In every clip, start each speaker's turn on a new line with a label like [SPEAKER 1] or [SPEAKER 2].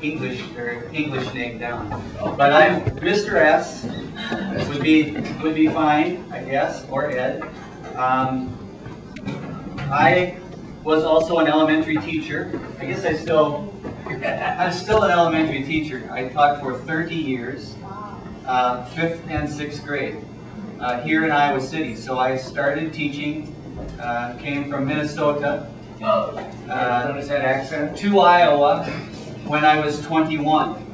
[SPEAKER 1] English name down. But I'm Mr. S. Would be fine, I guess, or Ed. I was also an elementary teacher. I guess I'm still an elementary teacher. I taught for 30 years, 5th and 6th grade, here in Iowa City. So I started teaching, came from Minnesota
[SPEAKER 2] Notice that accent?
[SPEAKER 1] to Iowa when I was 21.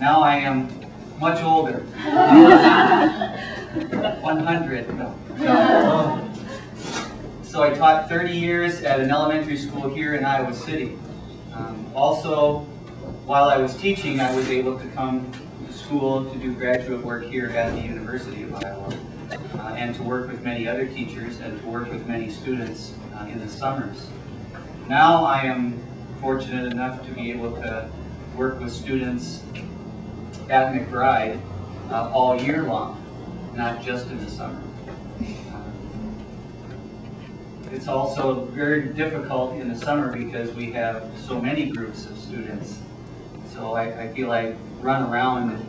[SPEAKER 1] Now I am much older. 100. No. So I taught 30 years at an elementary school here in Iowa City. Also, while I was teaching, I was able to come to school to do graduate work here at the University of Iowa, and to work with many other teachers and to work with many students in the summers. Now I am fortunate enough to be able to work with students at McBride all year long, not just in the summer. It's also very difficult in the summer because we have so many groups of students. So I feel I run around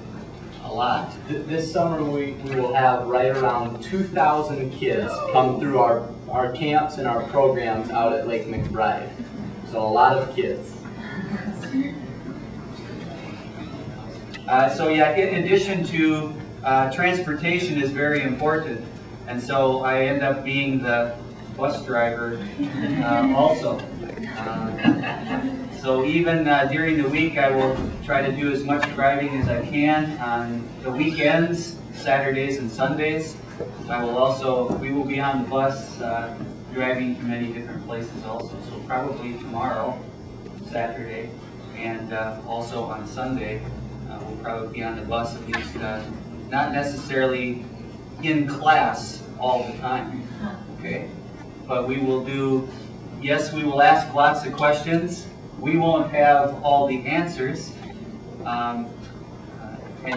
[SPEAKER 1] a lot.
[SPEAKER 3] This summer we will have right around 2,000 kids come through our camps and our programs out at Lake McBride. So a lot of kids.
[SPEAKER 1] So yeah, in addition to transportation is very important. And so I end up being the bus driver also. So even during the week, I will try to do as much driving as I can. On the weekends, Saturdays and Sundays, we will be on the bus driving to many different places also. So probably tomorrow, Saturday, and also on Sunday, we'll probably be on the bus at least, not necessarily in class all the time, okay? But we will yes, we will ask lots of questions. We won't have all the answers, and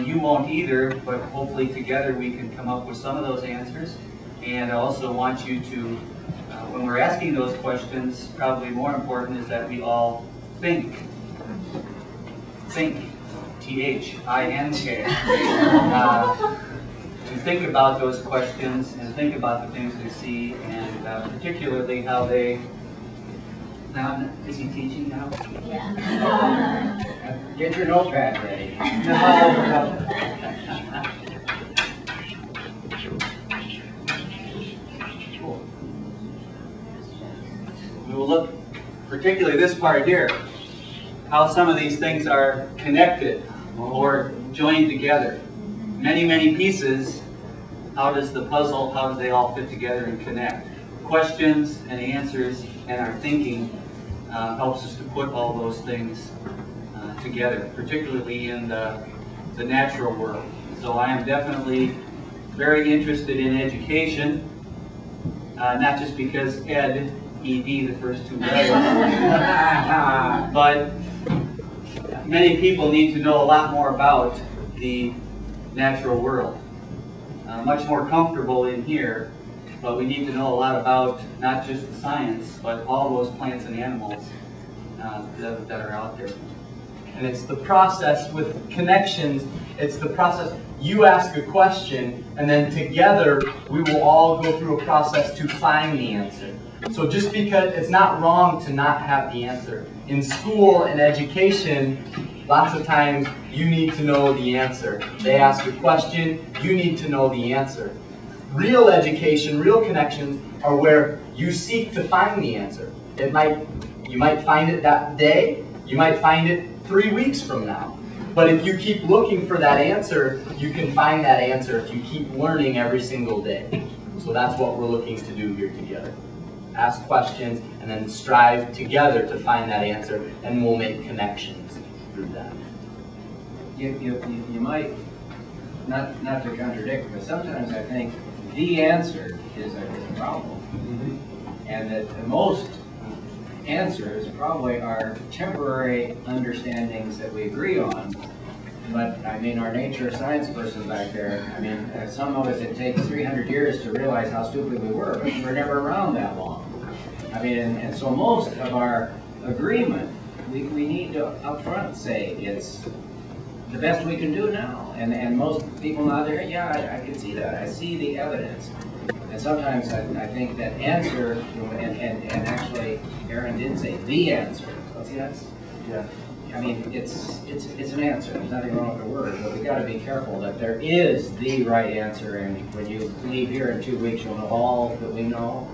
[SPEAKER 1] you won't either, but hopefully together we can come up with some of those answers. And I also want you to, when we're asking those questions, probably more important is that we all think. Think, T-H-I-N-K. To think about those questions and think about the things we see, and particularly how they. Now, is he teaching now?
[SPEAKER 2] Yeah. Get your notepad ready.
[SPEAKER 1] No. Cool. We will look particularly this part here, how some of these things are connected or joined together. Many, many pieces. How does the puzzle, how do they all fit together and connect? Questions and answers and our thinking helps us to put all those things together, particularly in the natural world. So I am definitely very interested in education, not just because Ed, E-D, the first two letters, but many people need to know a lot more about the natural world. Much more comfortable in here, but we need to know a lot about not just the science, but all those plants and animals that are out there.
[SPEAKER 3] And it's the process with connections. It's the process. You ask a question, and then together we will all go through a process to find the answer. So just because it's not wrong to not have the answer. In school and education, lots of times you need to know the answer. They ask a question, you need to know the answer. Real education, real connections are where you seek to find the answer. You might find it that day, you might find it 3 weeks from now. But if you keep looking for that answer, you can find that answer if you keep learning every single day. So that's what we're looking to do here together. Ask questions and then strive together to find that answer, and we'll make connections through that.
[SPEAKER 2] You might, not to contradict, but sometimes I think the answer is a problem. Mm-hmm. And that most answers probably are temporary understandings that we agree on. But I mean, our nature science person back there, I mean, some of us it takes 300 years to realize how stupid we were, but we're never around that long. I mean, and so most of our agreement we need to upfront say it's the best we can do now. And most people out there, yeah, I can see that. I see the evidence. And sometimes I think that answer, and actually Aaron did say the answer. So see, that's,
[SPEAKER 3] Yeah.
[SPEAKER 2] I mean, it's an answer. There's nothing wrong with the word, but we got to be careful that there is the right answer. And when you leave here in 2 weeks, you'll know all that we know.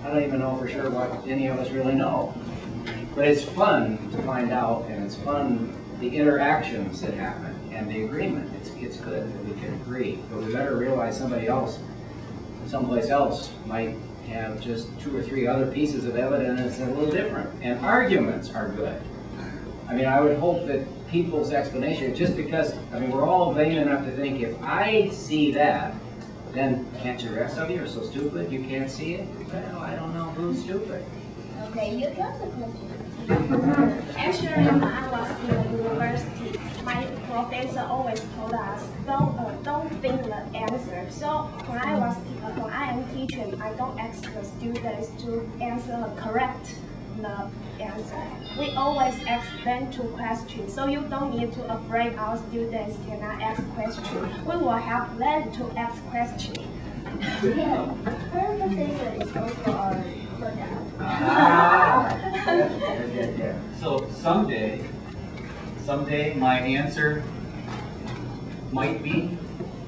[SPEAKER 2] I don't even know for sure what any of us really know. But it's fun to find out, and it's fun, the interactions that happen, and the agreement. It's good that we can agree, but we better realize somebody else, someplace else, might have just 2 or 3 other pieces of evidence that are a little different. And arguments are good. I mean, I would hope that people's explanation, just because, I mean, we're all vain enough to think, if I see that, then can't the rest of you are so stupid you can't see it? Well, I don't know who's stupid.
[SPEAKER 4] Okay, you got the question. Actually, when I was in the university, my professor always told us, don't think the answer. So when I am teaching, I don't ask the students to answer correct the answer. We always ask them 2 questions, so you don't need to afraid our students cannot ask questions. We will help them to ask questions.
[SPEAKER 5] Yeah, perfect English is also our product.
[SPEAKER 1] So someday my answer might be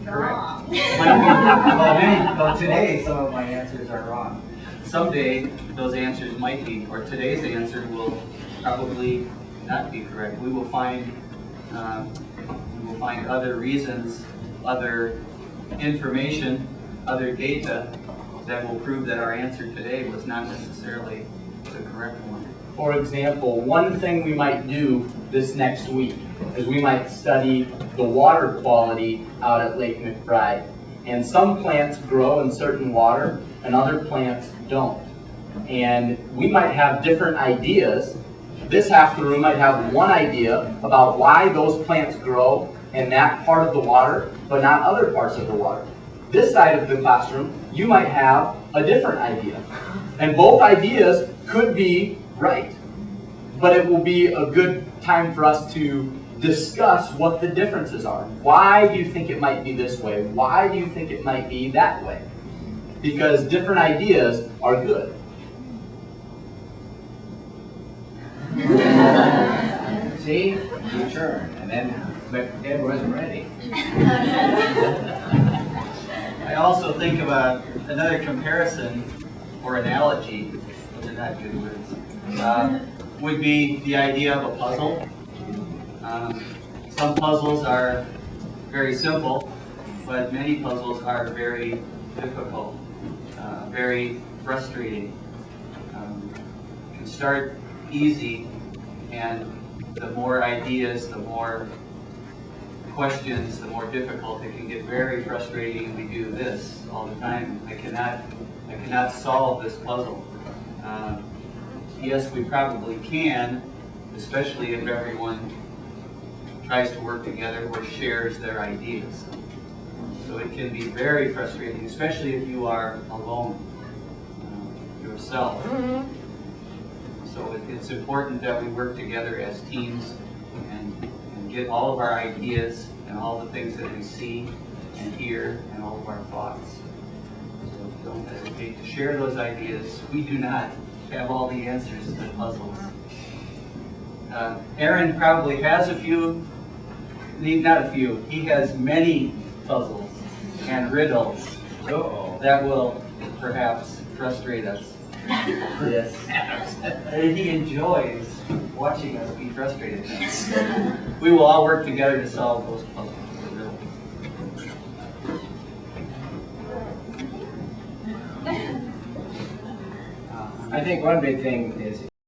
[SPEAKER 1] correct. Well, today some of my answers are wrong. Someday those answers might be, or today's answer will probably not be correct. We will find other reasons, other information, other data that will prove that our answer today was not necessarily the correct one.
[SPEAKER 3] For example, one thing we might do this next week is we might study the water quality out at Lake McBride. And some plants grow in certain water and other plants don't. And we might have different ideas. This half of the room might have one idea about why those plants grow in that part of the water, but not other parts of the water. This side of the classroom, you might have a different idea. And both ideas could be right. But it will be a good time for us to discuss what the differences are. Why do you think it might be this way? Why do you think it might be that way? Because different ideas are good.
[SPEAKER 2] See, you turn, and then, but Ed wasn't ready.
[SPEAKER 1] I also think about another comparison or analogy, those are not good words, would be the idea of a puzzle. Some puzzles are very simple, but many puzzles are very difficult, very frustrating. Can start easy, and the more ideas, the more questions, the more difficult. It can get very frustrating. We do this all the time. I cannot solve this puzzle. Yes, we probably can, especially if everyone tries to work together or shares their ideas. So it can be very frustrating, especially if you are alone yourself. So it's important that we work together as teams and get all of our ideas and all the things that we see and hear and all of our thoughts. So don't hesitate to share those ideas. We do not have all the answers to the puzzles. Aaron probably has a few, not a few, he has many puzzles and riddles that will perhaps frustrate us. Yes. And he enjoys watching us be frustrated. We will all work together to solve those puzzles.
[SPEAKER 2] I think one big thing is